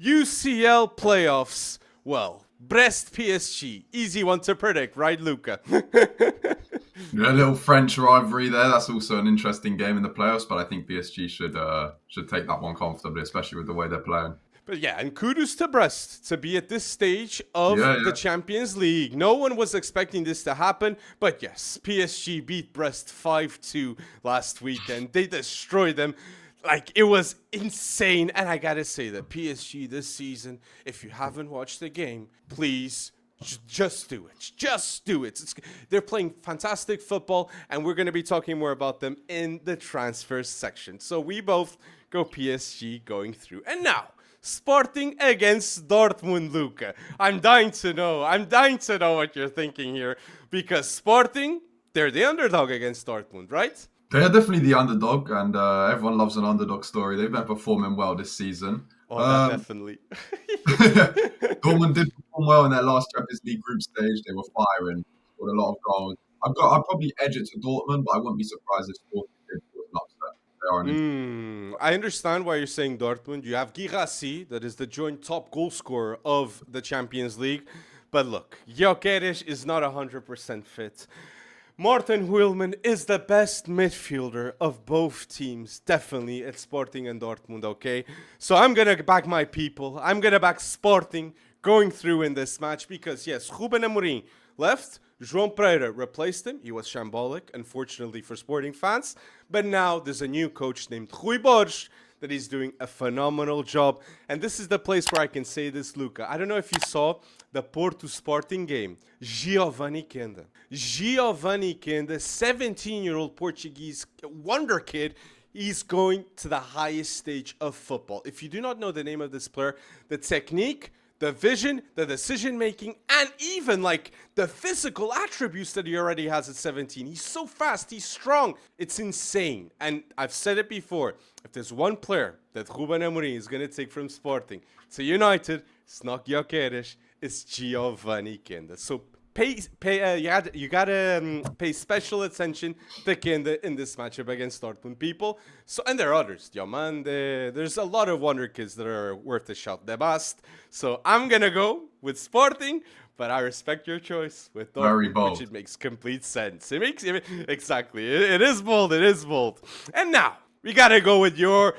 UCL playoffs. Well, Brest PSG. Easy one to predict, right, Luca? A little French rivalry there. That's also an interesting game in the playoffs, but I think PSG should take that one comfortably, especially with the way they're playing. But yeah, and kudos to Brest to be at this stage of Yeah, the yeah. Champions League. No one was expecting this to happen, but yes, PSG beat Brest 5-2 last weekend. They destroyed them. Like, it was insane. And I gotta say that PSG this season, if you haven't watched the game, please just do it. Just do it. They're playing fantastic football, and we're going to be talking more about them in the transfers section. So we both go PSG going through. And now, Sporting against Dortmund, Luca. I'm dying to know what you're thinking here. Because Sporting, they're the underdog against Dortmund, right? They're definitely the underdog, and everyone loves an underdog story. They've been performing well this season. Oh, that definitely. Dortmund did perform well in their last Champions League group stage. They were firing, scored a lot of goals. I'd probably edge it to Dortmund, but I wouldn't be surprised if Sporting did put an upset. They are an I understand why you're saying Dortmund. You have Guirassy, that is the joint top goal scorer of the Champions League. But look, Gyökeres is not 100% fit. Morten Huilman is the best midfielder of both teams, definitely at Sporting and Dortmund, okay? So I'm going to back my people. I'm going to back Sporting going through in this match because, yes, Ruben Amorim left. João Pereira replaced him. He was shambolic, unfortunately for Sporting fans. But now there's a new coach named Rui Borges that he's doing a phenomenal job. And this is the place where I can say this, Luca. I don't know if you saw the Porto Sporting game. Giovanni Kenda, 17-year-old Portuguese wonderkid, he's going to the highest stage of football. If you do not know the name of this player, the technique, the vision, the decision-making, and even like the physical attributes that he already has at 17. He's so fast, he's strong. It's insane. And I've said it before, if there's one player that Ruben Amorim is going to take from Sporting to United, it's not Gyökeres, it's Giovanni Kenda. So you gotta pay special attention to Kenda in this matchup against Dortmund, people. So, and there are others, Diamande. There's a lot of wonder kids that are worth a shot. The best. So I'm gonna go with Sporting, but I respect your choice with Dortmund, Very bold. which it makes complete sense. Exactly. It is bold. It is bold. And now we gotta go with your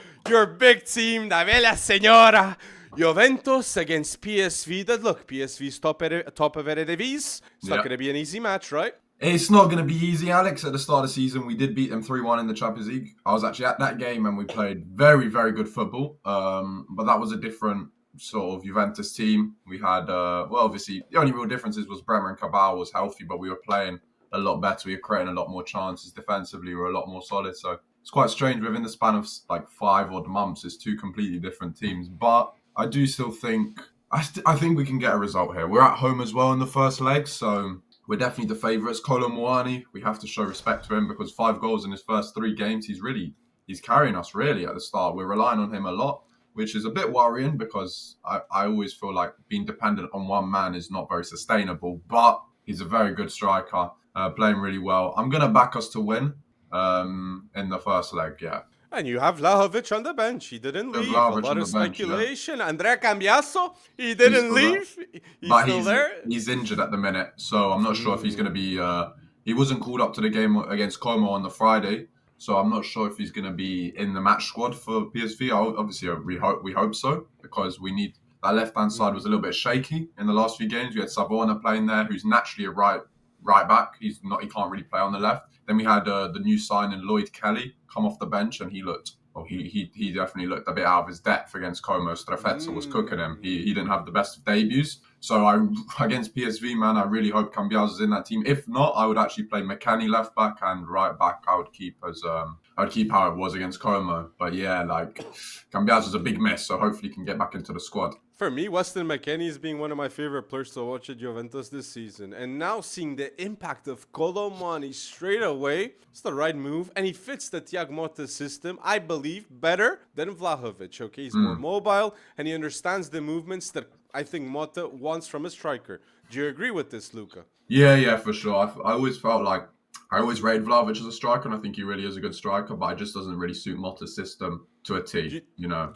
big team, La Bella Senora. Juventus against PSV. That look, PSV's top of Eredivisie. It's not going to be an easy match, right? It's not going to be easy, Alex. At the start of the season, we did beat them 3-1 in the Champions League. I was actually at that game and we played very, very good football. But that was a different sort of Juventus team. We had, obviously, the only real differences was Bremer and Cabal was healthy, but we were playing a lot better. We were creating a lot more chances. Defensively, we were a lot more solid. So it's quite strange. Within the span of like 5 odd months, it's two completely different teams. But I do still think, I think we can get a result here. We're at home as well in the first leg, so we're definitely the favourites. Kolo Muani, we have to show respect to him because 5 goals in his first 3 games, he's carrying us really at the start. We're relying on him a lot, which is a bit worrying because I always feel like being dependent on one man is not very sustainable, but he's a very good striker, playing really well. I'm going to back us to win in the first leg, yeah. And you have Vlahovic on the bench. He didn't leave. A lot of speculation. Yeah. Andrea Cambiaso, he didn't leave. He's still there. He's injured at the minute, so I'm not sure if he's going to be... he wasn't called up to the game against Como on the Friday, so I'm not sure if he's going to be in the match squad for PSV. Obviously, we hope so, because we need... That left-hand side was a little bit shaky in the last few games. We had Savona playing there, who's naturally a right back. He can't really play on the left. Then we had the new signing Lloyd Kelly come off the bench, and he definitely looked a bit out of his depth against Como. Strefezza was cooking him. He didn't have the best of debuts. So against PSV, man, I really hope Cambiaso's in that team. If not, I would actually play McKennie left back and right back. I would keep how it was against Como. But yeah, like Cambiaso's a big miss, so hopefully he can get back into the squad. For me, Weston McKennie is being one of my favorite players to watch at Juventus this season. And now seeing the impact of Kolo Muani straight away, it's the right move. And he fits the Thiago Motta system, I believe, better than Vlahovic. Okay, he's more mobile and he understands the movements that I think Motta wants from a striker. Do you agree with this, Luca? Yeah, for sure. I always felt like I always rated Vlahovic as a striker, and I think he really is a good striker, but it just doesn't really suit Motta's system to a T, you know.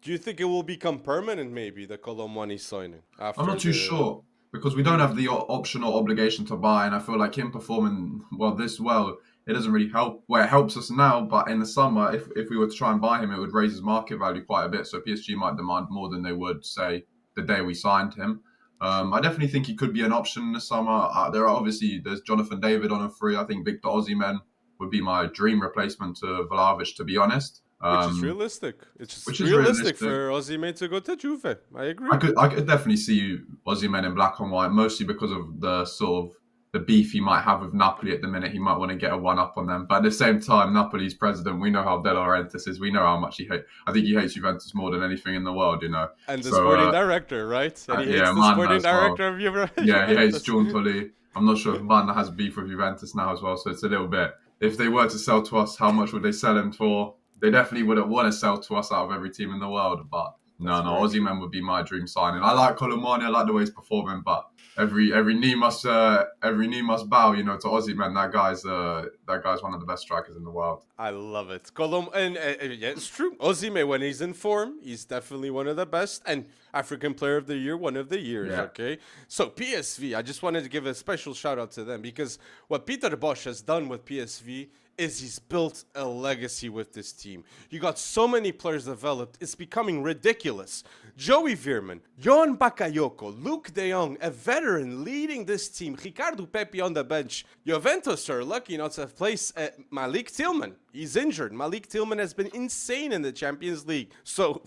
Do you think it will become permanent, maybe, the Colomwani signing? I'm not too sure because we don't have the option or obligation to buy, and I feel like him performing this well, it doesn't really help. Well, it helps us now, but in the summer, if we were to try and buy him, it would raise his market value quite a bit. So PSG might demand more than they would, say, the day we signed him. I definitely think he could be an option in the summer. There's Jonathan David on a free. I think Victor Osimhen would be my dream replacement to Vlahovic, to be honest. Which is realistic. It's which just is realistic realistic. for Osimhen to go to Juve. I agree. I could definitely see Osimhen in black and white, mostly because of the sort of the beef he might have with Napoli at the minute. He might want to get a one-up on them. But at the same time, Napoli's president, we know how De Laurentiis is. We know how much he hates. I think he hates Juventus more than anything in the world, you know. And the sporting director, right? And he hates the sporting director of Juventus. Yeah, he hates Giuntoli. I'm not sure if Van has beef with Juventus now as well, so it's a little bit. If they were to sell to us, how much would they sell him for? They definitely wouldn't want to sell to us out of every team in the world, but Osimhen would be my dream signing. I like Colomani, I like the way he's performing, but every knee must bow, you know, to Osimhen. That guy's one of the best strikers in the world. I love it. Yeah, it's true. Osimhen, when he's in form, he's definitely one of the best, and African Player of the Year, one of the years. Yeah. Okay, so PSV, I just wanted to give a special shout out to them because what Peter Bosz has done with PSV is he's built a legacy with this team. You got so many players developed, it's becoming ridiculous. Joey Veerman, Johan Bakayoko, Luke de Jong, a veteran leading this team, Ricardo Pepi on the bench. Juventus are lucky not to have placed Malik Tillman. He's injured. Malik Tillman has been insane in the Champions League. So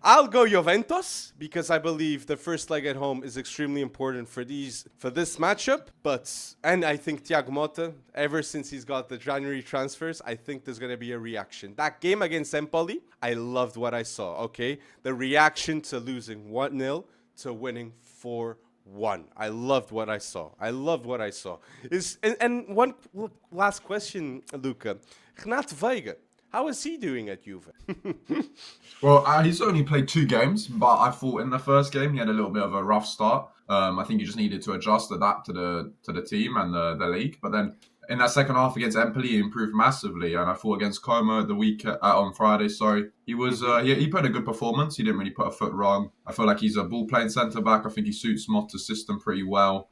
I'll go Juventus because I believe the first leg at home is extremely important for this matchup. And I think Thiago Motta, ever since he's got the January transfers, I think there's going to be a reaction. That game against Empoli, I loved what I saw, okay? The reaction to losing 1-0 to winning 4-1. I loved what I saw. And one last question, Luca. Gnat Veiga. How is he doing at Juve? Well, he's only played 2 games, but I thought in the first game he had a little bit of a rough start. I think he just needed to adapt to the team and the league. But then in that second half against Empoli, he improved massively. And I thought against Como on Friday, he was he put a good performance. He didn't really put a foot wrong. I feel like he's a ball playing centre back. I think he suits Motta's system pretty well.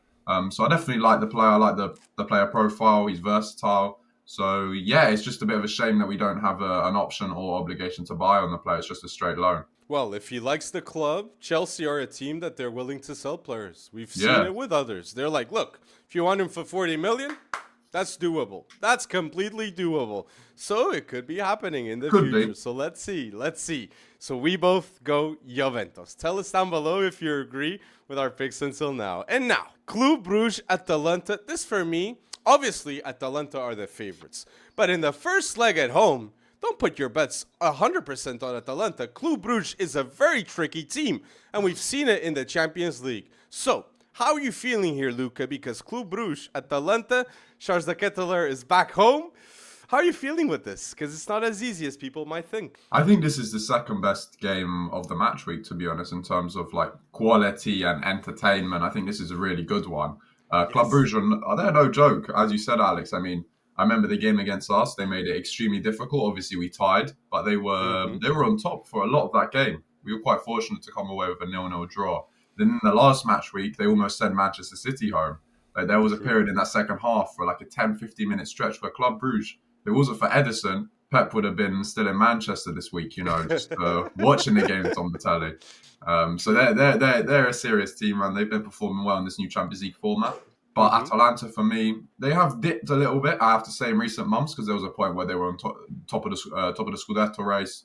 So I definitely like the player. I like the player profile. He's versatile. So, yeah, it's just a bit of a shame that we don't have an option or obligation to buy on the player. It's just a straight loan. Well, if he likes the club, Chelsea are a team that they're willing to sell players. We've seen it with others. They're like, look, if you want him for 40 million, that's doable. That's completely doable. So it could be happening in the future. So let's see. So we both go Juventus. Tell us down below if you agree with our picks until now. And now, Club Brugge, Atalanta. This for me, obviously, Atalanta are the favorites. But in the first leg at home, don't put your bets 100% on Atalanta. Club Brugge is a very tricky team, and we've seen it in the Champions League. So, how are you feeling here, Luca? Because Club Brugge, Atalanta, Charles de Ketelaere is back home. How are you feeling with this? Because it's not as easy as people might think. I think this is the second best game of the match week, to be honest, in terms of like quality and entertainment. I think this is a really good one. Club Brugge, they're no joke. As you said, Alex, I mean, I remember the game against us. They made it extremely difficult. Obviously, we tied, but they were on top for a lot of that game. We were quite fortunate to come away with a 0-0 draw. Then in the last match week, they almost sent Manchester City home. Like, there was a period in that second half for like a 10-15 minute stretch where Club Brugge, if it wasn't for Edison, Pep would have been still in Manchester this week, you know, just watching the games on the telly. So they're a serious team, and they've been performing well in this new Champions League format. But Atalanta, for me, they have dipped a little bit, I have to say, in recent months, because there was a point where they were on top of the Scudetto race,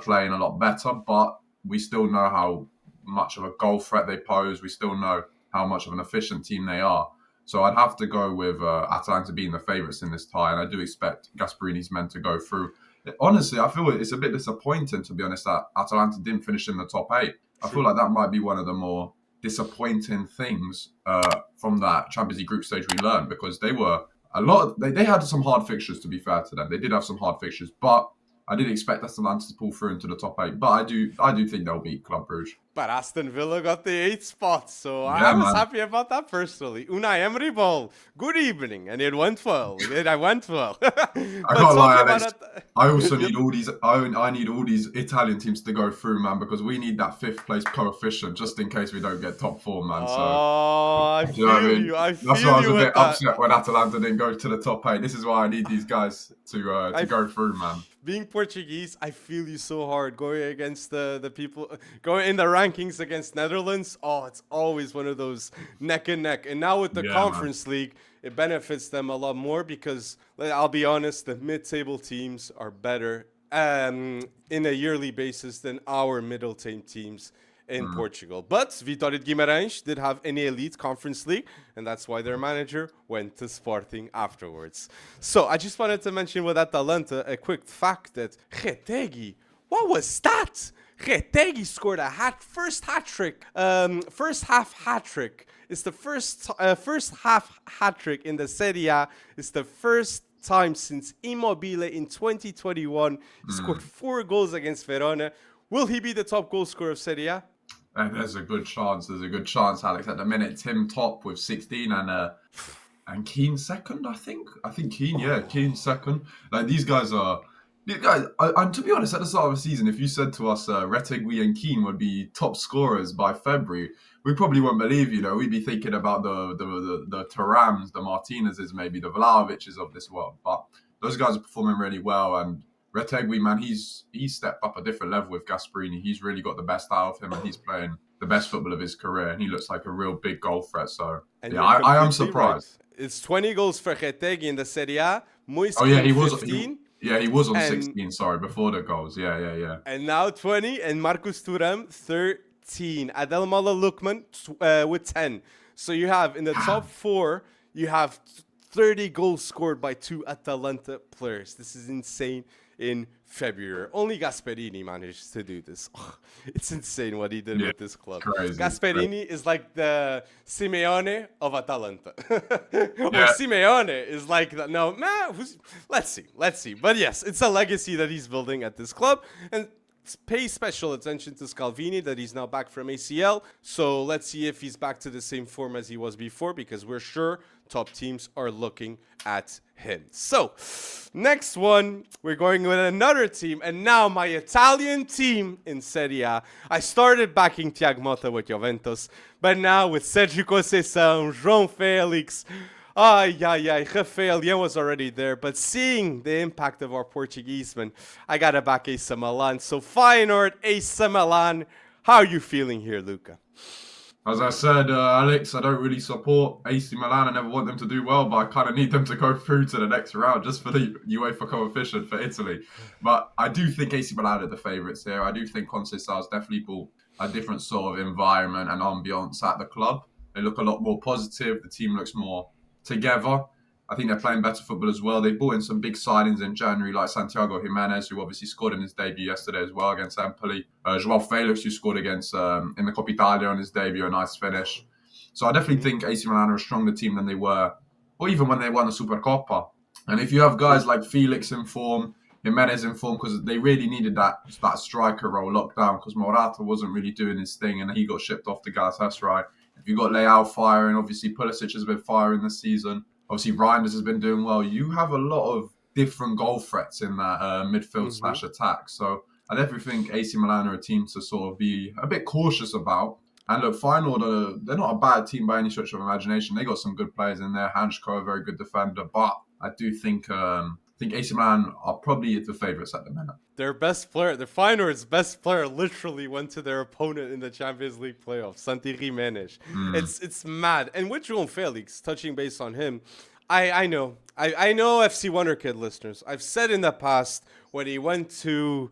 playing a lot better. But we still know how much of a goal threat they pose. We still know how much of an efficient team they are. So I'd have to go with Atalanta being the favourites in this tie, and I do expect Gasperini's men to go through. Honestly, I feel it's a bit disappointing, to be honest, that Atalanta didn't finish in the top 8. I feel like that might be one of the more disappointing things from that Champions League group stage we learned, because they were they had some hard fixtures, to be fair to them. They did have some hard fixtures, but I did expect Atalanta to pull through into the top 8, but I do think they'll beat Club Brugge. But Aston Villa got the 8th spot, so I Yeah, was man. happy about that personally. Unai Emery ball, good evening, and it went well. I went well. I can't lie, Alex. I also need all these. I need all these Italian teams to go through, man, because we need that 5th place coefficient just in case we don't get top 4, man. So, I do you know what I feel mean? you. I That's why I feel was you a with bit that. upset when Atalanta didn't go to the top 8. This is why I need these guys to go through, man. Being Portuguese, I feel you so hard going against the people, going in the rankings against Netherlands. Oh, it's always one of those neck and neck. And now with the Conference League, it benefits them a lot more because, I'll be honest, the mid-table teams are better in a yearly basis than our middle-table teams in Portugal. But Vitória de Guimarães did have an elite Conference League, and that's why their manager went to Sporting afterwards. So I just wanted to mention with Atalanta a quick fact that Retegi, what was that? Retegi scored a first hat-trick, first half hat-trick. It's the first half hat-trick in the Serie A. It's the first time since Immobile in 2021. He scored 4 goals against Verona. Will he be the top goal scorer of Serie A? And there's a good chance. There's a good chance, Alex. At the minute, Tim top with 16 and Keane second. I think Keane. Yeah, Keane second. Like these guys. And to be honest, at the start of the season, if you said to us Retegui and Keane would be top scorers by February, we probably wouldn't believe. We'd be thinking about the Tarams, the Martinezes, maybe the Vlahoviches of this world. But those guys are performing really well, and Retegui, man, he's stepped up a different level with Gasperini. He's really got the best out of him, and he's playing the best football of his career, and he looks like a real big goal threat. So, I am surprised. Right. It's 20 goals for Retegui in the Serie A. Moise he was 15. He was on 16, sorry, before the goals. Yeah. And now 20, and Marcus Thuram, 13. Adelmola Lukman with 10. So you have, in the top 4, you have 30 goals scored by 2 Atalanta players. This is insane in February. Only Gasperini managed to do this. Oh, it's insane what he did with this club. Crazy. Gasperini is like the Simeone of Atalanta. Or Simeone is like the, no, man, let's see. But yes, it's a legacy that he's building at this club. And pay special attention to Scalvini, that he's now back from ACL. So let's see if he's back to the same form as he was before, because we're sure top teams are looking at him. So next one, we're going with another team, and now my Italian team in Serie A. I started backing Thiago Motta with Juventus, but now with Sergio Conceição, João Felix, Rafael Leão was already there, but seeing the impact of our Portuguese man, I gotta back AC Milan. So Feyenoord, AC Milan, how are you feeling here, Luca? As I said, Alex, I don't really support AC Milan. I never want them to do well, but I kind of need them to go through to the next round just for the UEFA coefficient for Italy. But I do think AC Milan are the favourites here. I do think Conceição has definitely brought a different sort of environment and ambience at the club. They look a lot more positive. The team looks more together. I think they're playing better football as well. They brought in some big signings in January, like Santiago Jimenez, who obviously scored in his debut yesterday as well against Empoli. João Felix, who scored against in the Coppa Italia on his debut, a nice finish. So I definitely think AC Milan are a stronger team than they were, or even when they won the Supercoppa. And if you have guys like Felix in form, Jimenez in form, because they really needed that striker role locked down, because Morata wasn't really doing his thing, and he got shipped off to Galatasaray. If you got Leao firing, obviously Pulisic has been firing this season. Obviously, Reinders has been doing well. You have a lot of different goal threats in that midfield / attack. So I definitely think AC Milan are a team to sort of be a bit cautious about. And look, Feyenoord, they're not a bad team by any stretch of imagination. They got some good players in there. Hansko, a very good defender. But I do think AC Milan are probably the favourites at the minute. Their best player, the Feyenoord's best player, literally went to their opponent in the Champions League playoffs, Santi Jimenez. It's mad. And with João Felix, touching base on him, I know FC Wonderkid listeners. I've said in the past, when he went to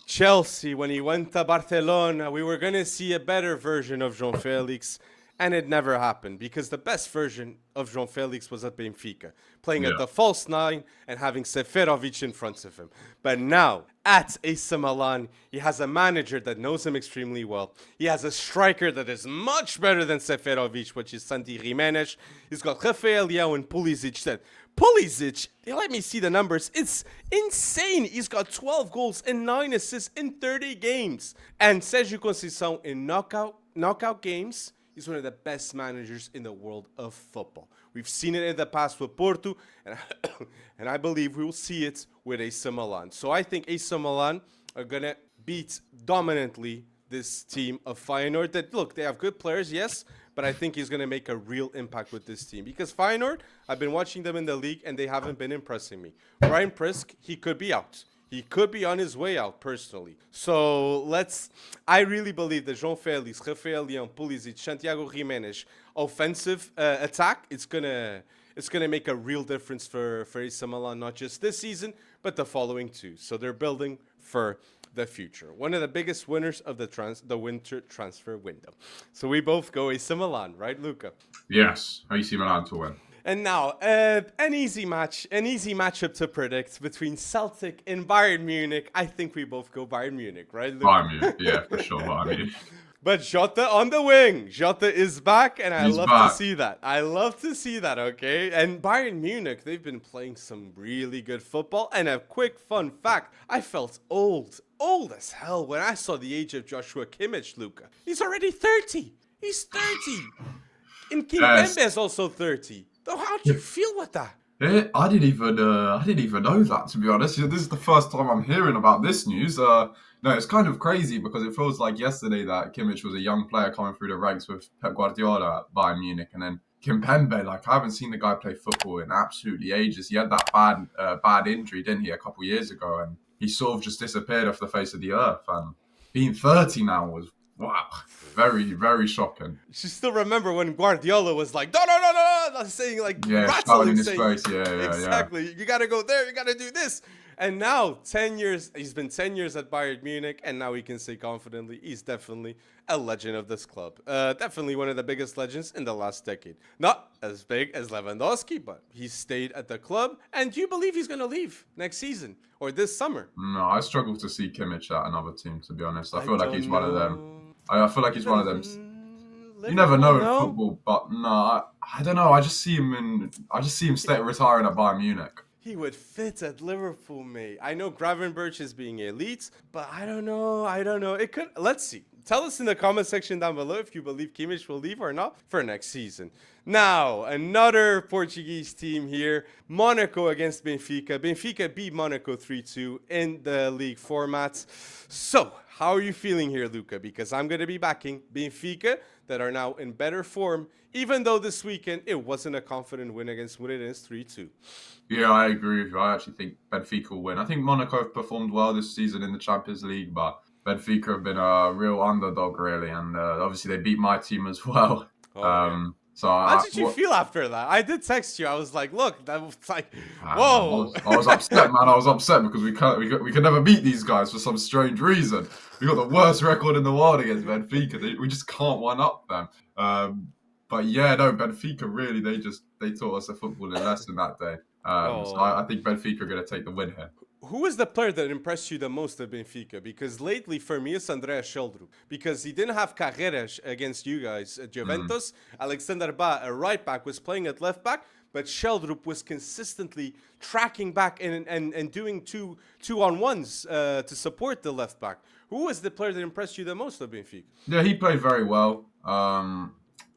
Chelsea, when he went to Barcelona, we were going to see a better version of João Felix. And it never happened because the best version of João Felix was at Benfica, playing Yeah. at the false nine and having Seferovic in front of him. But now, at AC Milan, he has a manager that knows him extremely well. He has a striker that is much better than Seferovic, which is Santi Jimenez. He's got Rafael Leão and Pulisic that... Pulisic, let me see the numbers. It's insane. He's got 12 goals and 9 assists in 30 games. And Sérgio Conceição in knockout games, he's one of the best managers in the world of football. We've seen it in the past with Porto, and I believe we will see it with AC Milan. So I think AC Milan are going to beat dominantly this team of Feyenoord. That, look, they have good players, yes, but I think he's going to make a real impact with this team. Because Feyenoord, I've been watching them in the league, and they haven't been impressing me. Brian Prisk, he could be out. He could be on his way out, personally. So I really believe that João Felix, Rafael Leão, Pulisic, Santiago Jimenez, offensive attack, it's gonna make a real difference for AC Milan, not just this season, but the following two. So they're building for the future. One of the biggest winners of the winter transfer window. So we both go AC Milan, right, Luca? Yes, AC Milan to win. And now, an easy matchup to predict between Celtic and Bayern Munich. I think we both go Bayern Munich, right, Luca? Bayern Munich, yeah, for sure, Bayern Munich. But Jota on the wing. Jota is back, and I He's love back. to see that. I love to see that, okay? And Bayern Munich, they've been playing some really good football. And a quick fun fact, I felt old as hell when I saw the age of Joshua Kimmich, Luca. He's already 30. He's 30. And Kimpembe is also 30. So how'd you feel with that? I didn't even know that, to be honest. This is the first time I'm hearing about this news. No, it's kind of crazy because it feels like yesterday that Kimmich was a young player coming through the ranks with Pep Guardiola at Bayern Munich, and then Kimpembe, like I haven't seen the guy play football in absolutely ages. He had that bad injury, didn't he, a couple of years ago, and he sort of just disappeared off the face of the earth. And being 30 now was, wow, very, very shocking. You still remember when Guardiola was like, no, saying like, shouting in his saying, face, yeah. Exactly. You got to go there, you got to do this. And now, 10 years, he's been 10 years at Bayern Munich, and now we can say confidently he's definitely a legend of this club. Definitely one of the biggest legends in the last decade. Not as big as Lewandowski, but he stayed at the club. And do you believe he's going to leave next season or this summer? No, I struggle to see Kimmich at another team, to be honest. I feel like he's one of them. I feel like he's one of them. You never know in football, but no, I don't know. I just see him retiring at Bayern Munich. He would fit at Liverpool, mate. I know Gravenberch is being elite, but I don't know. It could. Let's see. Tell us in the comment section down below if you believe Kimmich will leave or not for next season. Now, another Portuguese team here. Monaco against Benfica. Benfica beat Monaco 3-2 in the league formats. So, how are you feeling here, Luca? Because I'm going to be backing Benfica that are now in better form, even though this weekend it wasn't a confident win against Moreirense 3-2. Yeah, I agree with you. I actually think Benfica will win. I think Monaco have performed well this season in the Champions League, but Benfica have been a real underdog, really. And obviously they beat my team as well. So how did you feel after that? I did text you. I was like, look, that was like, whoa. I was upset, man. I was upset because we could never beat these guys for some strange reason. We got the worst record in the world against Benfica. We just can't one up them. But yeah, no, Benfica really, they taught us a footballing lesson that day. So I think Benfica are going to take the win here. Who is the player that impressed you the most at Benfica? Because lately, for me, it's Andreas Sheldrup. Because he didn't have Carreras against you guys at Juventus. Alexander Ba, a right back, was playing at left back. But Sheldrup was consistently tracking back and doing two-on-ones to support the left back. Who was the player that impressed you the most at Benfica? Yeah, he played very well.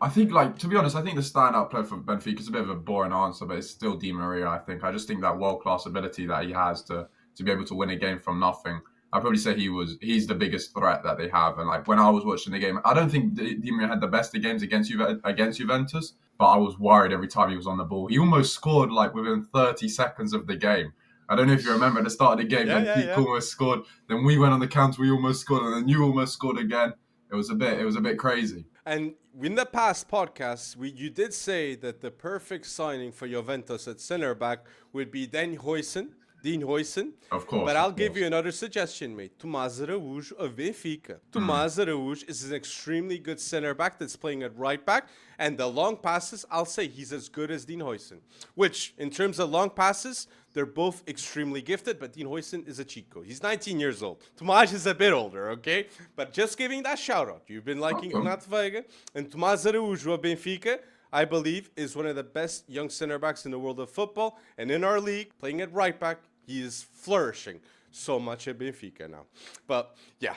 I think, to be honest, I think the standout player for Benfica is a bit of a boring answer, but it's still Di Maria, I think. I just think that world-class ability that he has to be able to win a game from nothing. I'd probably say he's the biggest threat that they have. And when I was watching the game, I don't think Di Maria had the best of games against Juventus, but I was worried every time he was on the ball. He almost scored within 30 seconds of the game. I don't know if you remember at the start of the game, Benfica almost scored. Then we went on the counter, we almost scored, and then you almost scored again. It was a bit crazy. And in the past podcasts, you did say that the perfect signing for Juventus at center back would be Dan Huijsen, Dean Huijsen. Of course. But I'll give you another suggestion, mate. Tomás Araújo of Benfica. Tomás Araújo is an extremely good center back that's playing at right back. And the long passes, I'll say he's as good as Dean Huijsen. Which, in terms of long passes, they're both extremely gifted, but Dean Huijsen is a Chico. He's 19 years old. Tomás is a bit older, okay? But just giving that shout out. You've been liking Renato Veiga. And Tomás Araújo of Benfica, I believe, is one of the best young center backs in the world of football. And in our league, playing at right back, he is flourishing so much at Benfica now. But yeah,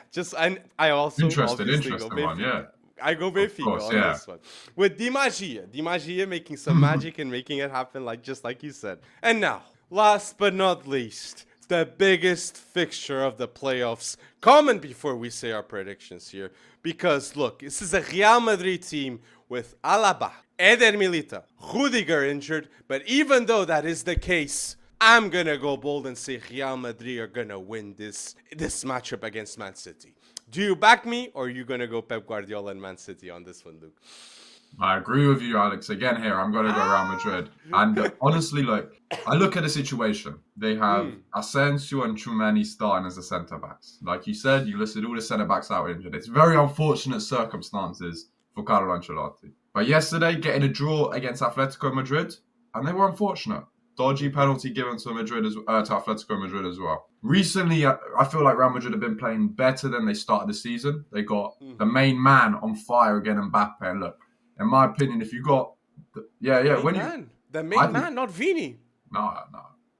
I also interesting go one, yeah. I go Benfica on this one. With Di Magia making some magic and making it happen just like you said. And now, last but not least, the biggest fixture of the playoffs. Comment before we say our predictions here. Because look, this is a Real Madrid team with Alaba, Eder Militao, Rudiger injured. But even though that is the case, I'm going to go bold and say Real Madrid are going to win this matchup against Man City. Do you back me, or are you going to go Pep Guardiola and Man City on this one, Luke? I agree with you, Alex. Again here, I'm going to go Real Madrid. And honestly, I look at the situation. They have Asensio and Tchouameni starting as the centre-backs. Like you said, you listed all the centre-backs out injured. It's very unfortunate circumstances for Carlo Ancelotti. But yesterday, getting a draw against Atletico Madrid, and they were unfortunate. Dodgy penalty given to Atletico Madrid as well. Recently, I feel like Real Madrid have been playing better than they started the season. They got the main man on fire again, Mbappe. And look, in my opinion, if you got... The main man, not Vini. No.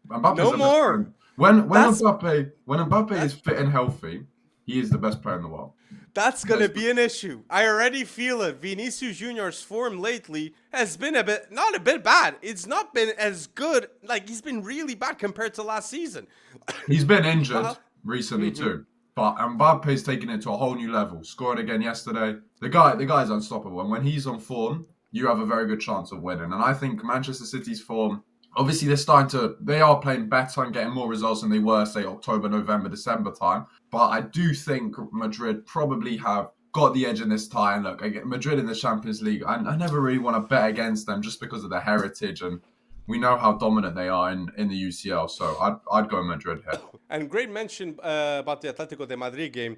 Mbappe's no more. When Mbappe is fit and healthy, he is the best player in the world. That's going to be an issue. I already feel it. Vinicius Junior's form lately has been not a bit bad. It's not been as good. Like, he's been really bad compared to last season. He's been injured recently too. But Mbappe's taken it to a whole new level. Scored again yesterday. The guy's unstoppable. And when he's on form, you have a very good chance of winning. And I think Manchester City's form, obviously they are playing better and getting more results than they were, say, October, November, December time. But I do think Madrid probably have got the edge in this tie. And look, Madrid in the Champions League, I never really want to bet against them just because of their heritage. And we know how dominant they are in the UCL. So I'd go Madrid here. And great mention about the Atletico de Madrid game,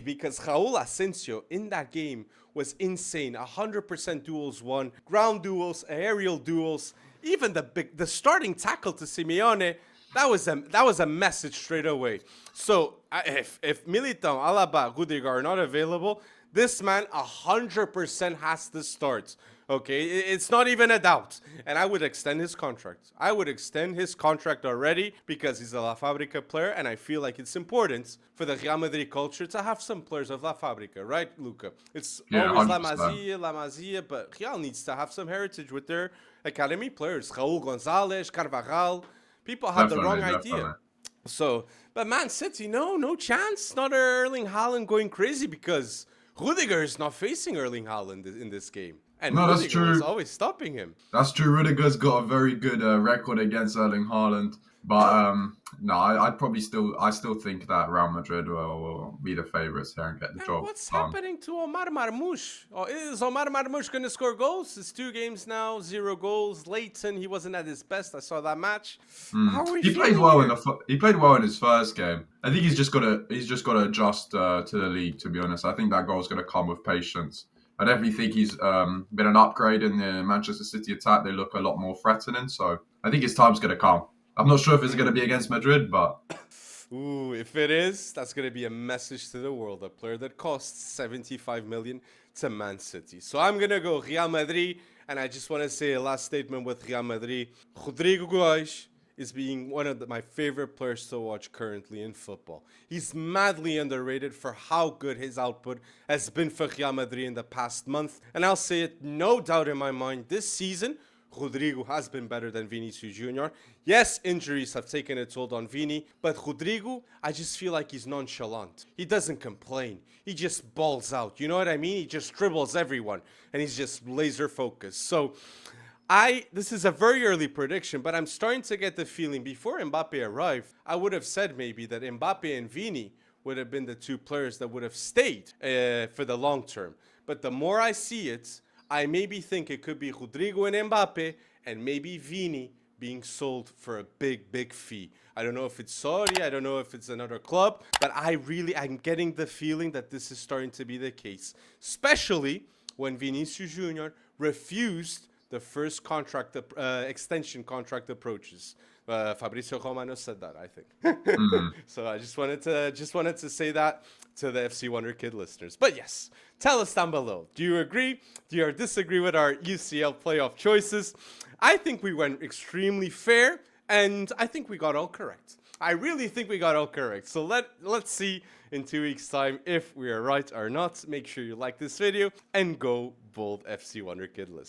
because Raúl Asensio in that game was insane. 100% duels won, ground duels, aerial duels, even the starting tackle to Simeone. That was a message straight away. So if Militao, Alaba, Rudiger are not available, this man 100% has to start. Okay, it's not even a doubt. And I would extend his contract. I would extend his contract already because he's a La Fabrica player, and I feel like it's important for the Real Madrid culture to have some players of La Fabrica, right, Luca? It's always 100%. La Masia, but Real needs to have some heritage with their academy players. Raúl González, Carvajal. People have the wrong idea. So, but Man City, no chance. Not Erling Haaland going crazy because Rudiger is not facing Erling Haaland in this game. And no, that's Rudiger true. is always stopping him. That's true. Rudiger's got a very good record against Erling Haaland. But no, I still think that Real Madrid will be the favourites here and get the job. What's happening to Omar Marmoush? Is Omar Marmoush going to score goals? It's 2 games now, 0 goals. Leighton, he wasn't at his best. I saw that match. How are we He played well he played well in his first game. I think he's just got to adjust to the league. To be honest, I think that goal's going to come with patience. I definitely think he's been an upgrade in the Manchester City attack. They look a lot more threatening. So I think his time's going to come. I'm not sure if it's going to be against Madrid, but... Ooh, if it is, that's going to be a message to the world. A player that costs 75 million to Man City. So I'm going to go Real Madrid. And I just want to say a last statement with Real Madrid. Rodrigo Goes is being one of my favorite players to watch currently in football. He's madly underrated for how good his output has been for Real Madrid in the past month. And I'll say it, no doubt in my mind, this season, Rodrigo has been better than Vinicius Junior. Yes, injuries have taken a toll on Vini, but Rodrigo, I just feel like he's nonchalant. He doesn't complain. He just balls out. You know what I mean? He just dribbles everyone, and he's just laser focused. So, this is a very early prediction, but I'm starting to get the feeling before Mbappe arrived, I would have said maybe that Mbappe and Vini would have been the 2 players that would have stayed for the long term. But the more I see it, I maybe think it could be Rodrigo and Mbappe, and maybe Vini being sold for a big fee. I don't know if it's Saudi, I don't know if it's another club, but I'm getting the feeling that this is starting to be the case. Especially when Vinicius Jr. refused the first contract extension contract approaches. Fabrizio Romano said that, I think. So I just wanted to say that to the FC Wonderkid listeners. But yes, tell us down below. Do you agree? Do you disagree with our UCL playoff choices? I think we went extremely fair, and I think we got all correct. I really think we got all correct. So let's see in 2 weeks' time if we are right or not. Make sure you like this video and go bold FC Wonderkid listeners.